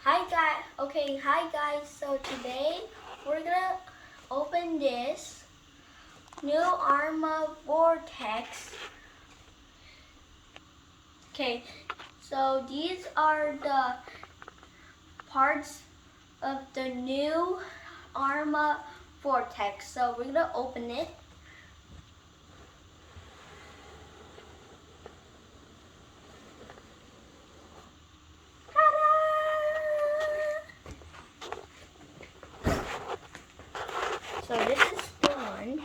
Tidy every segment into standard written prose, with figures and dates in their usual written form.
Hi guys. So today we're gonna open this new Arrma Vortex. Okay, so these are the parts of the new Arrma Vortex. So we're gonna open it. So this is the one,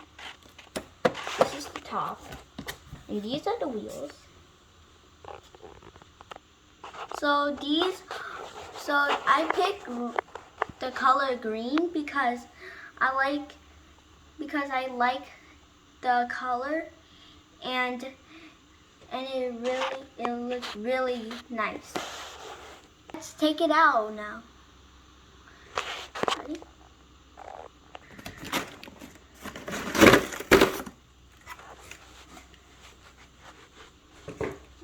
this is the top, and these are the wheels. So I picked the color green because I like the color and it looks really nice. Let's take it out now. Ready?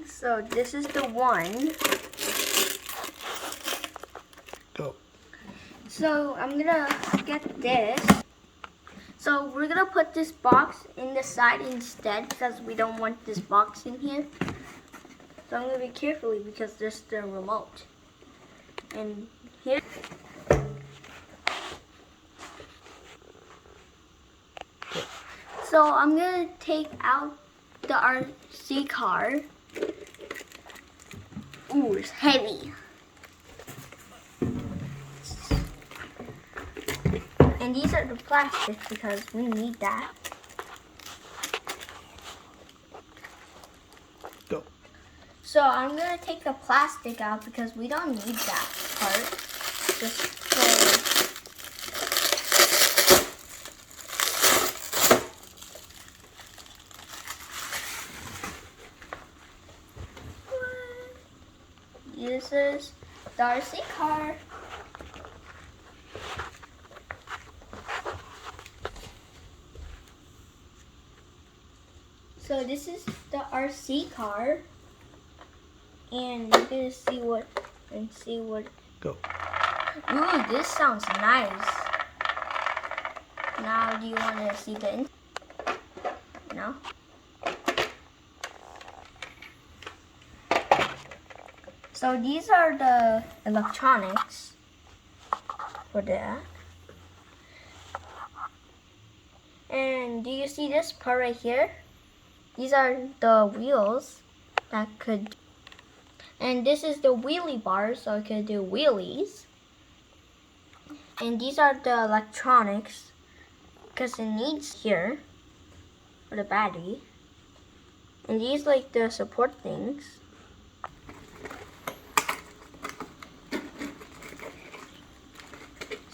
So this is the one. Go. So I'm gonna get this. So we're gonna put this box in the side instead because we don't want this box in here. So I'm gonna be carefully because there's the remote. And here. So I'm gonna take out the RC car. Ooh, it's heavy. And these are the plastics because we need that. Go. So I'm gonna take the plastic out because we don't need that part. Just this is the RC car. So this is the RC car, and you're gonna see what Go. Ooh, this sounds nice. Now, do you want to see the No? So these are the electronics for that. And do you see this part right here? These are the wheels that could, and this is the wheelie bar, so it could do wheelies. And these are the electronics, because it needs here for the battery. And these like the support things.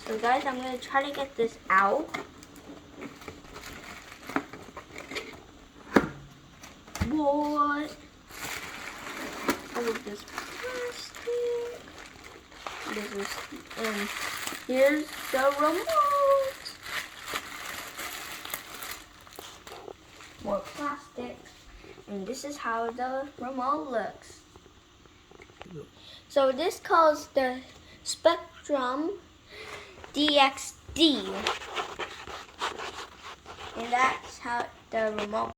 So guys, I'm gonna try to get this out. What? All of this plastic. And here's the remote. More plastic. And this is how the remote looks. So this calls the Spectrum DXD. And that's how the remote